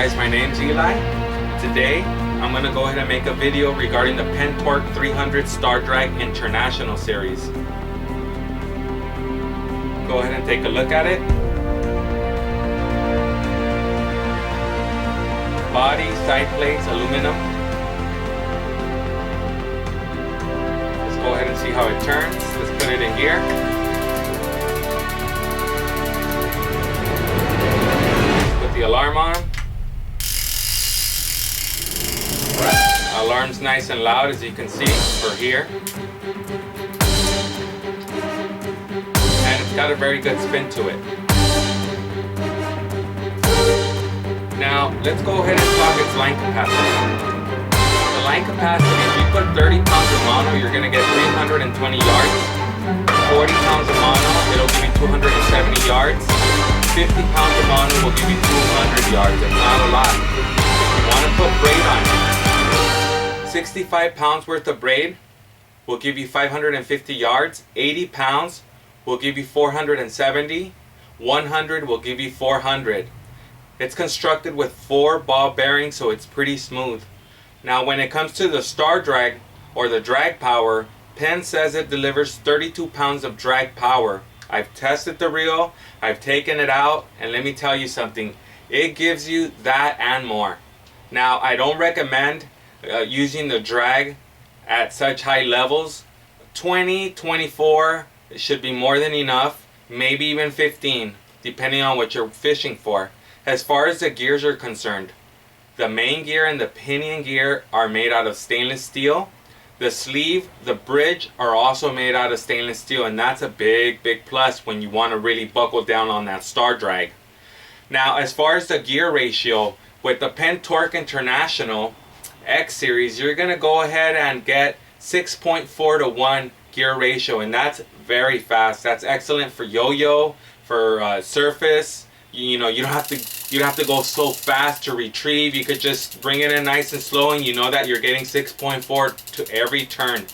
guys, my name's Eli. Today I'm going to go ahead and make a video regarding the Penn Torque 300 Star Drag International Series. Go ahead and take a look at it. Body, side plates, aluminum. Let's go ahead and see how it turns. Let's put it in gear. Put the alarm on. Alarm's nice and loud, as you can see for here. And it's got a very good spin to it. Now, let's go ahead and talk its line capacity. The line capacity, if you put 30 pounds of mono, you're going to get 320 yards. 40 pounds of mono, it'll give you 270 yards. 50 pounds of mono will give you 200 yards. It's not a lot. You want to put braid on it. 65 pounds worth of braid will give you 550 yards. 80 pounds will give you 470. 100 will give you 400. It's constructed with 4 ball bearings, so it's pretty smooth. Now when it comes to the star drag or the drag power, Penn says it delivers 32 pounds of drag power. I've tested the reel, I've taken it out, and let me tell you something, it gives you that and more. Now I don't recommend using the drag at such high levels. 20, 24 should be more than enough, maybe even 15, depending on what you're fishing for. As far as the gears are concerned, the main gear and the pinion gear are made out of stainless steel. The sleeve, the bridge are also made out of stainless steel, and that's a big plus when you want to really buckle down on that star drag. Now as far as the gear ratio, with the Penn Torque International X Series, you're going to go ahead and get 6.4 to 1 gear ratio, and that's very fast. That's excellent for yo-yo, for surface. You know, you don't have to go so fast to retrieve. You could just bring it in nice and slow, and you know that you're getting 6.4 to every turn.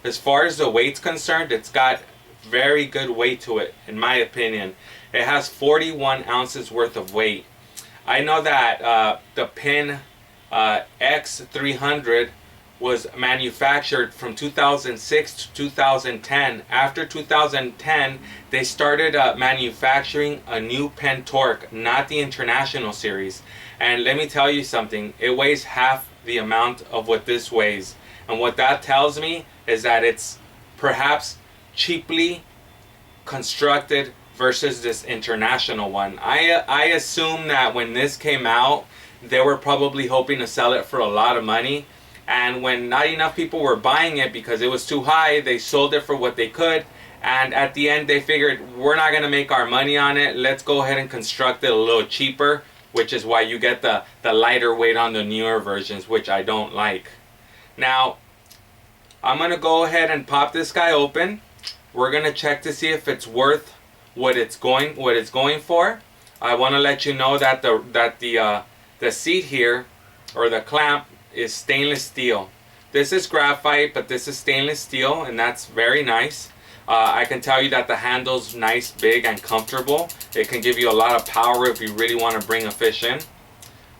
As far as the weight's concerned, it's got very good weight to it, in my opinion. It has 41 ounces worth of weight. I know that the Penn X300 was manufactured from 2006 to 2010. After 2010, they started manufacturing a new Penn Torque, not the International Series. And let me tell you something, it weighs half the amount of what this weighs. And what that tells me is that it's perhaps cheaply constructed versus this International one. I assume that when this came out, they were probably hoping to sell it for a lot of money, and when not enough people were buying it because it was too high, they sold it for what they could, and at the end they figured, we're not going to make our money on it, let's go ahead and construct it a little cheaper, which is why you get the lighter weight on the newer versions, which I don't like. Now I'm going to go ahead and pop this guy open. We're going to check to see if it's worth what it's going for. I want to let you know that the seat here, or the clamp, is stainless steel. This is graphite, but this is stainless steel, and that's very nice. I can tell you that the handle's nice, big, and comfortable. It can give you a lot of power if you really want to bring a fish in.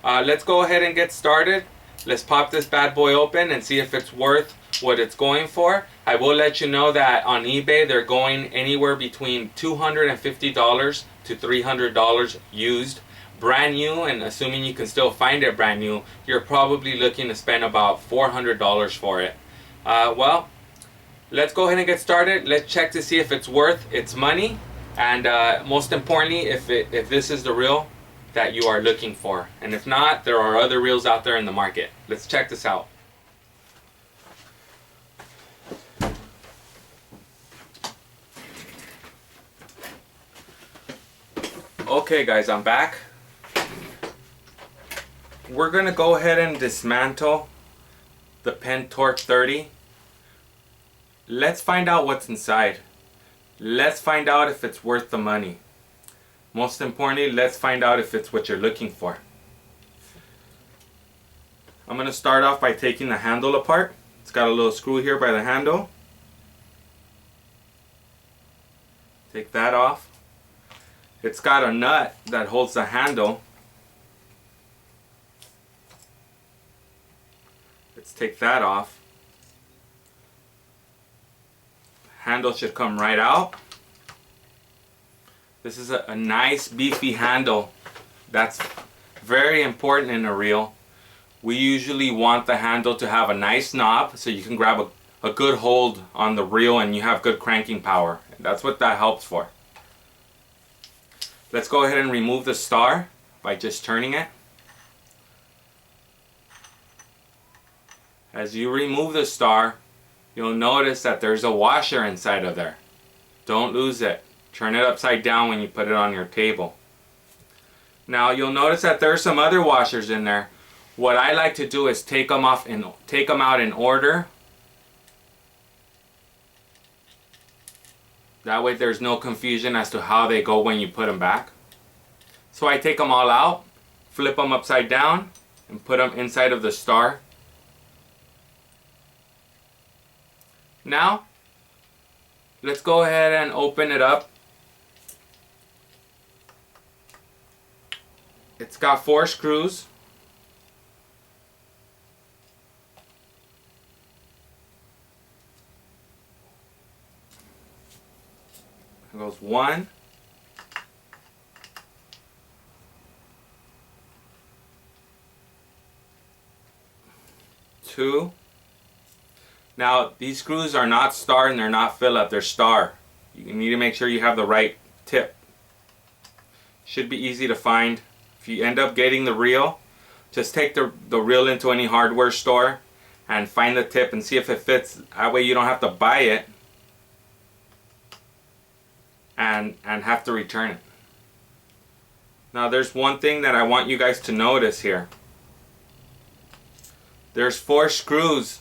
Let's go ahead and get started. Let's pop this bad boy open and see if it's worth what it's going for. I will let you know that on eBay they're going anywhere between $250 to $300 used. Brand new, and assuming you can still find it brand new, you're probably looking to spend about $400 for it. Well, let's go ahead and get started. Let's check to see if it's worth its money, and most importantly, if this is the reel that you are looking for. And if not, there are other reels out there in the market. Let's check this out. Okay guys, I'm back. We're going to go ahead and dismantle the Penn Torque 30. Let's find out what's inside. Let's find out if it's worth the money. Most importantly, let's find out if it's what you're looking for. I'm going to start off by taking the handle apart. It's got a little screw here by the handle. Take that off. It's got a nut that holds the handle. Let's take that off. Handle should come right out. This is a nice beefy handle. That's very important in a reel. We usually want the handle to have a nice knob so you can grab a good hold on the reel and you have good cranking power. That's what that helps for. Let's go ahead and remove the star by just turning it. As you remove the star, you'll notice that there's a washer inside of there. Don't lose it. Turn it upside down when you put it on your table. Now you'll notice that there's some other washers in there. What I like to do is take them out in order. That way there's no confusion as to how they go when you put them back. So I take them all out, flip them upside down, and put them inside of the star. Now, let's go ahead and open it up. It's got 4 screws. It goes 1, 2. Now these screws are not star and they're not Phillip, they're star. You need to make sure you have the right tip. Should be easy to find. If you end up getting the reel, just take the reel into any hardware store and find the tip and see if it fits. That way you don't have to buy it and have to return it. Now there's one thing that I want you guys to notice here. There's 4 screws.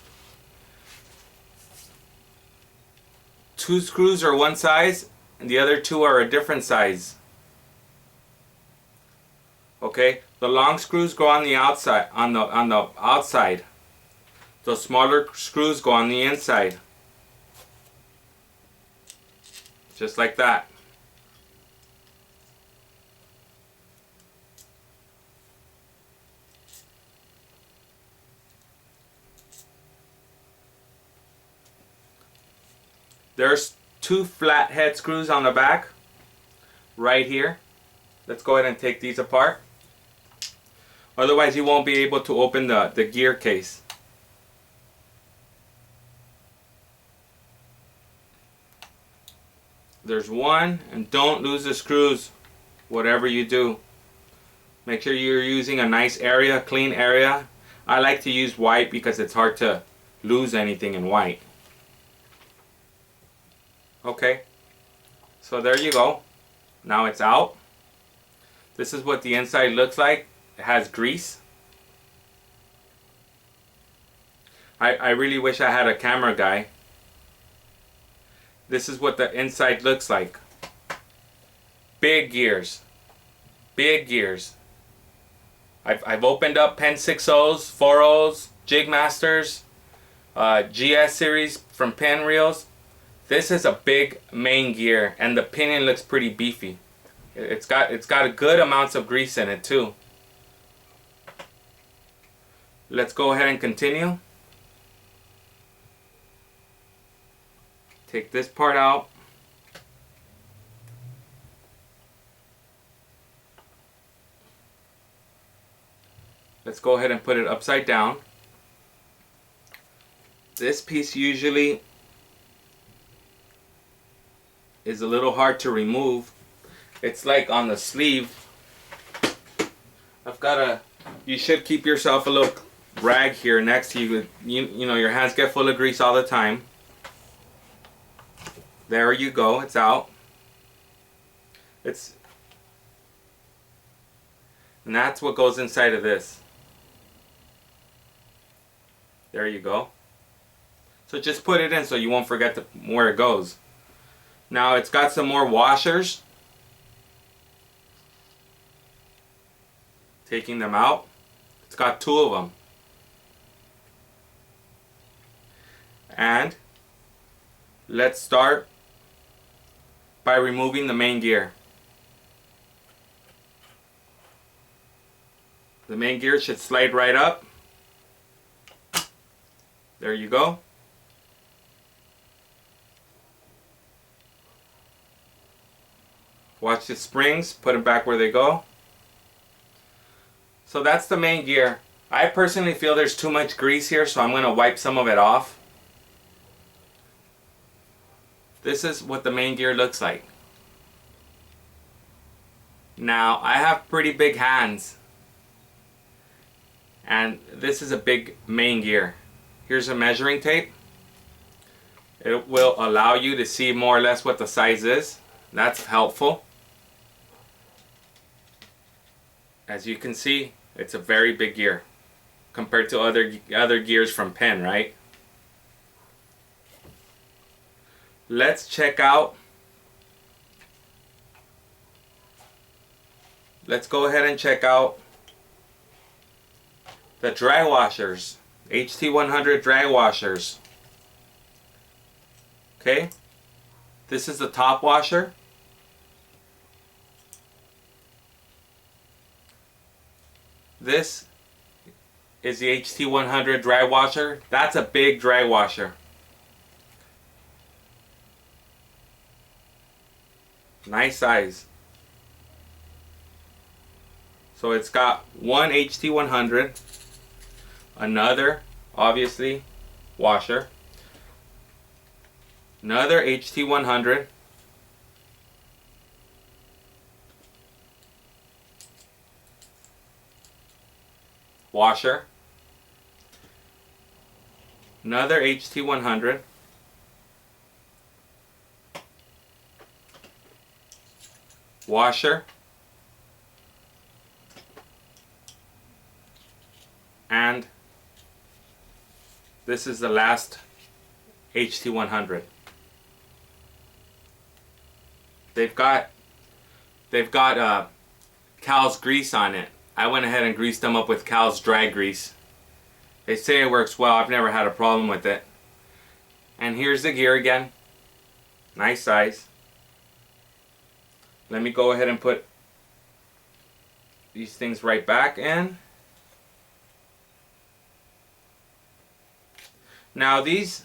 2 screws are one size and the other 2 are a different size. Okay, the long screws go on the outside, on the outside. The smaller screws go on the inside. Just like that. There's 2 flat head screws on the back right here. Let's go ahead and take these apart. Otherwise you won't be able to open the gear case. There's 1, and don't lose the screws whatever you do. Make sure you're using a nice area, clean area. I like to use white because it's hard to lose anything in white. Okay, so there you go. Now it's out. This is what the inside looks like. It has grease. I really wish I had a camera guy. This is what the inside looks like. Big gears. Big gears. I've opened up Penn 6.0s, 4.0s, Jig Masters, GS series from Penn reels. This is a big main gear and the pinion looks pretty beefy. It's got a good amounts of grease in it too. Let's go ahead and continue. Take this part out. Let's go ahead and put it upside down. This piece usually is a little hard to remove. It's like on the sleeve. You should keep yourself a little rag here next to you. You know, your hands get full of grease all the time. There you go, it's out. And that's what goes inside of this. There you go. So just put it in so you won't forget where it goes. Now it's got some more washers. Taking them out. It's got 2 of them. And let's start by removing the main gear. The main gear should slide right up. There you go. Watch the springs, put them back where they go. So that's the main gear. I personally feel there's too much grease here, so I'm going to wipe some of it off. This is what the main gear looks like. Now, I have pretty big hands. And this is a big main gear. Here's a measuring tape. It will allow you to see more or less what the size is. That's helpful. As you can see, it's a very big gear compared to other gears from Penn, right? Let's check out. Let's go ahead and check out the drag washers. HT100 drag washers. Okay, this is the top washer. This is the HT100 drag washer. That's a big drag washer. Nice size. So it's got one HT100, another, obviously, washer, another HT100, washer, another HT100, washer, and this is the last HT100. They've got Cal's grease on it. I went ahead and greased them up with Cal's drag grease. They say it works well. I've never had a problem with it. And here's the gear again. Nice size. Let me go ahead and put these things right back in. Now these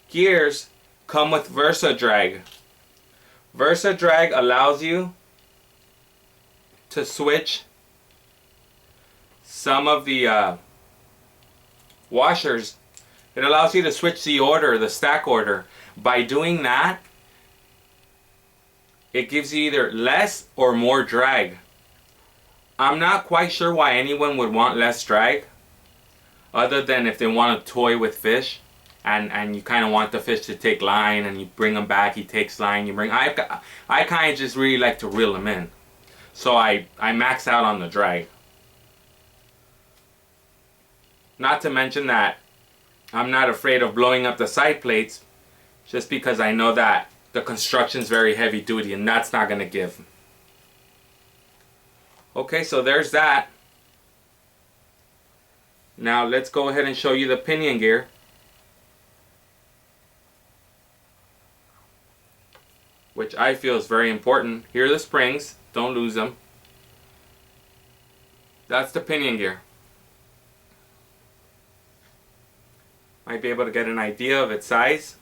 gears come with Versa Drag. Versa Drag allows you to switch some of the washers. It allows you to switch the order, the stack order. By doing that, it gives you either less or more drag. I'm not quite sure why anyone would want less drag, other than if they want to toy with fish and you kind of want the fish to take line and you bring him back, he takes line, you bring. I kind of just really like to reel him in. So I max out on the drag. Not to mention that I'm not afraid of blowing up the side plates just because I know that the construction's very heavy duty and that's not going to give. Okay, so there's that. Now let's go ahead and show you the pinion gear. Which I feel is very important. Here are the springs. Don't lose them. That's the pinion gear. Might be able to get an idea of its size.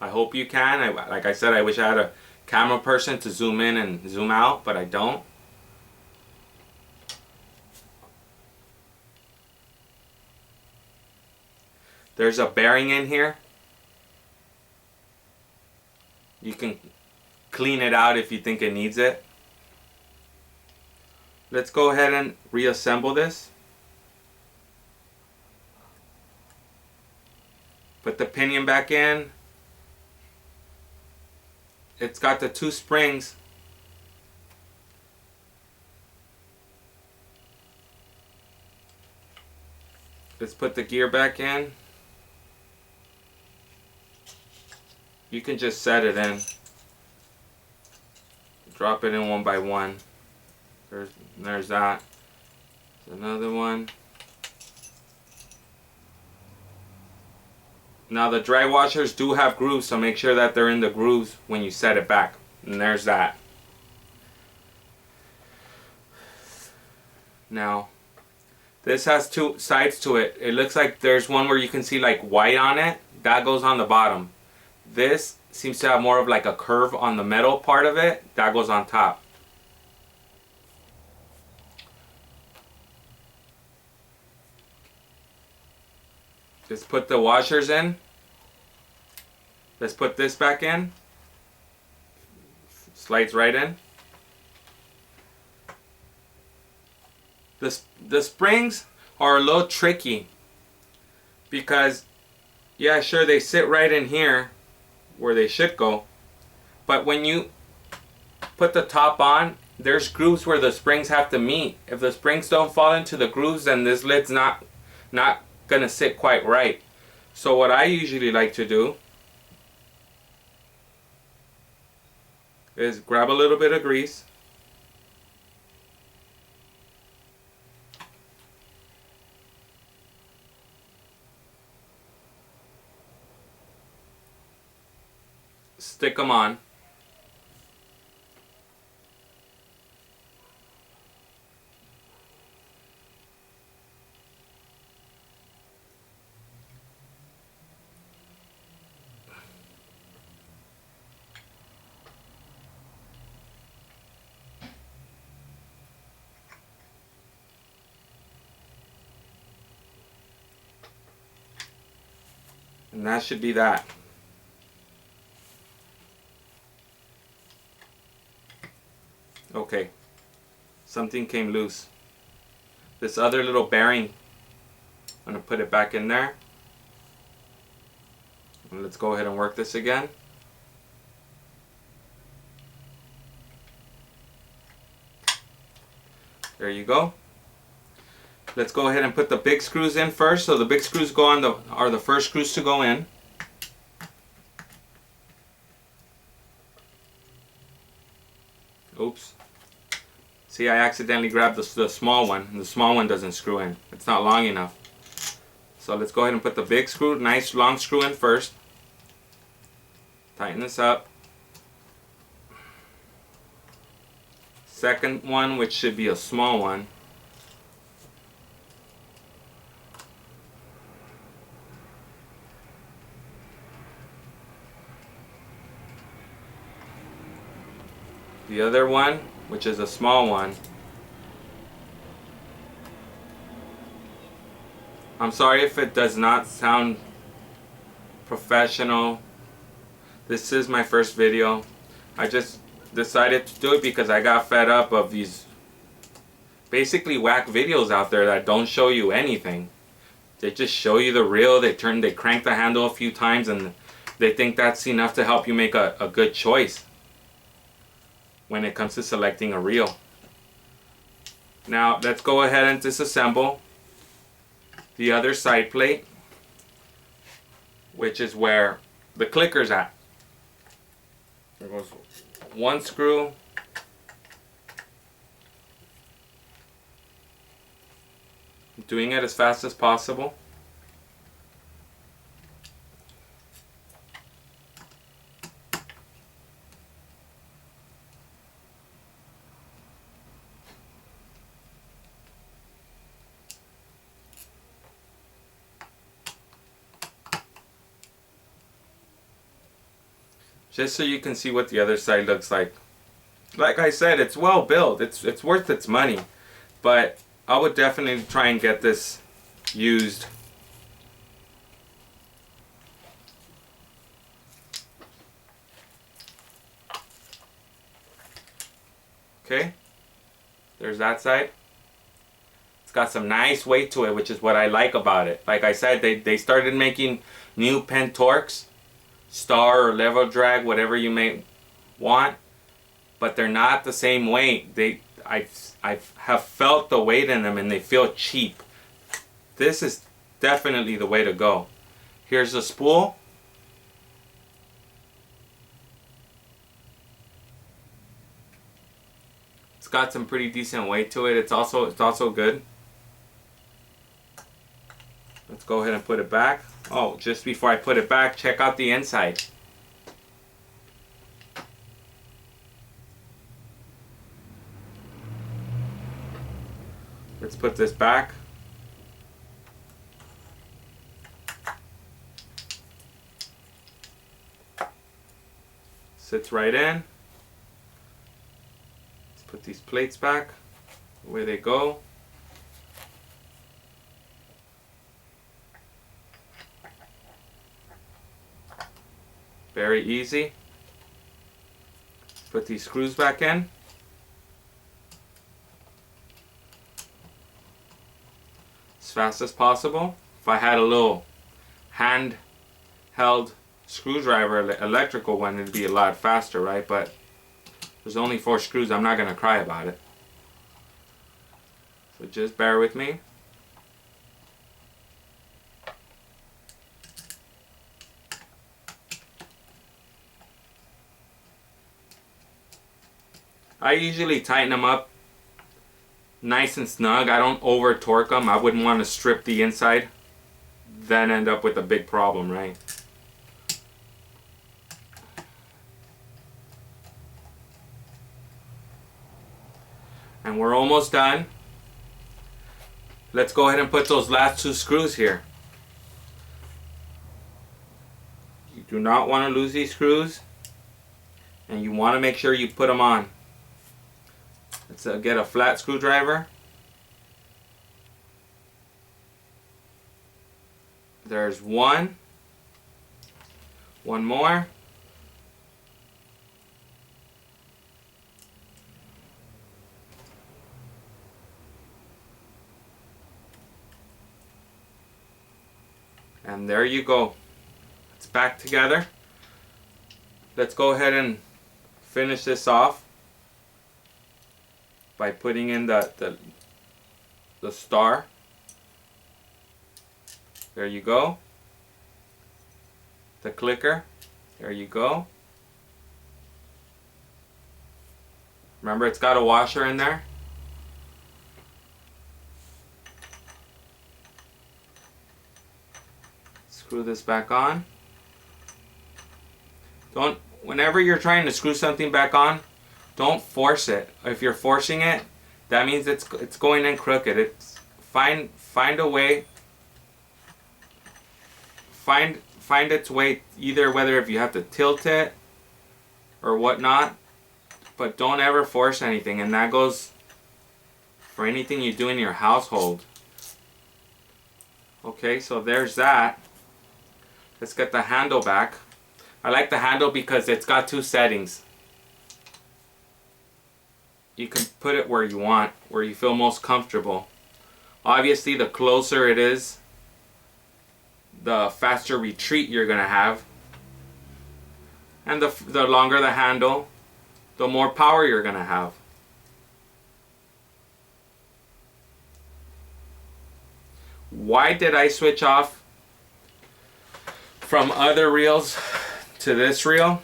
I hope you can. Like I said, I wish I had a camera person to zoom in and zoom out, but I don't. There's a bearing in here. You can clean it out if you think it needs it. Let's go ahead and reassemble this. Put the pinion back in. It's got the two springs. Let's put the gear back in. You can just set it in. Drop it in one by one. There's that. There's another one. Now the drag washers do have grooves, so make sure that they're in the grooves when you set it back. And there's that. Now, This has two sides to it. It looks like there's one where you can see like white on it. That goes on the bottom. This seems to have more of like a curve on the metal part of it. That goes on top. Just put the washers in. Let's put this back in. Slides right in. The springs are a little tricky because, yeah, sure, they sit right in here where they should go, but when you put the top on, there's grooves where the springs have to meet. If the springs don't fall into the grooves, then this lid's not gonna sit quite right. So what I usually like to do is grab a little bit of grease, stick them on. And that should be that. Okay, something came loose. This other little bearing, I'm going to put it back in there. And let's go ahead and work this again. There you go. Let's go ahead and put the big screws in first. So the big screws go on are the first screws to go in. Oops. See, I accidentally grabbed the small one, and the small one doesn't screw in. It's not long enough. So let's go ahead and put the big screw, nice long screw in first. Tighten this up. Second one, which should be a small one. The other one, which is a small one. I'm sorry if it does not sound professional. This is my first video. I just decided to do it because I got fed up of these basically whack videos out there that don't show you anything. They just show you the reel, they crank the handle a few times, and they think that's enough to help you make a good choice when it comes to selecting a reel. Now let's go ahead and disassemble the other side plate, which is where the clicker's at. There goes one screw. I'm doing it as fast as possible. Just so you can see what the other side looks like. Like I said, it's well built. It's worth its money. But I would definitely try and get this used. Okay, there's that side. It's got some nice weight to it, which is what I like about it. Like I said, they started making new Penn Torques, Star or Level Drag, whatever you may want, but they're not the same weight. I have felt the weight in them and they feel cheap. This is definitely the way to go. Here's the spool. It's got some pretty decent weight to it. It's also good. Let's go ahead and put it back. Oh, just before I put it back, check out the inside. Let's put this back. this right in. Let's put these plates back where they go. Very easy. Put these screws back in. As fast as possible. If I had a little hand-held screwdriver, electrical one, it'd be a lot faster, right? But there's only 4 screws. I'm not gonna cry about it. So just bear with me. I usually tighten them up nice and snug. I don't over torque them. I wouldn't want to strip the inside, then end up with a big problem, right? And we're almost done. Let's go ahead and put those last 2 screws here. You do not want to lose these screws, and you want to make sure you put them on. Let's get a flat screwdriver. There's one. One more. And there you go. It's back together. Let's go ahead and finish this off by putting in the star. There you go. The clicker. There you go. Remember, it's got a washer in there. Screw this back on. Whenever you're trying to screw something back on, don't force it. If you're forcing it, that means it's going in crooked. It's find a way. Find its way, either whether if you have to tilt it or whatnot, but don't ever force anything. And that goes for anything you do in your household. Okay, so there's that. Let's get the handle back. I like the handle because it's got 2 settings. You can put it where you want, where you feel most comfortable. Obviously, the closer it is, the faster retreat you're going to have. And the longer the handle, the more power you're going to have. Why did I switch off from other reels to this reel?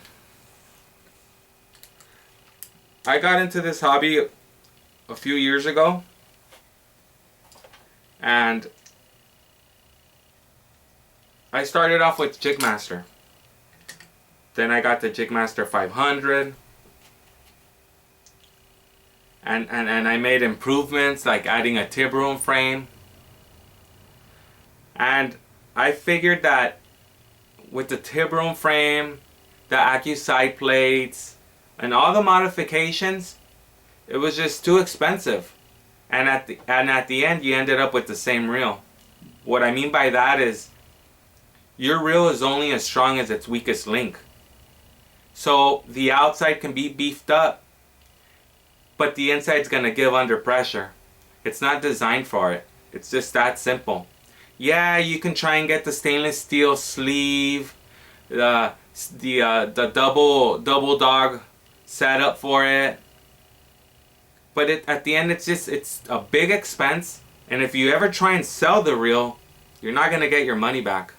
I got into this hobby a few years ago, and I started off with Jigmaster. Then I got the Jigmaster 500, and I made improvements like adding a tib room frame. And I figured that with the tib room frame, the Accu side plates, and all the modifications, it was just too expensive. And at the end, you ended up with the same reel. What I mean by that is, your reel is only as strong as its weakest link. So the outside can be beefed up, but the inside's gonna give under pressure. It's not designed for it. It's just that simple. Yeah, you can try and get the stainless steel sleeve, the double dog setup for it, but at the end it's a big expense, and if you ever try and sell the reel, you're not gonna get your money back.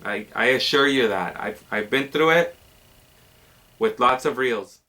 I assure you that. I've been through it with lots of reels.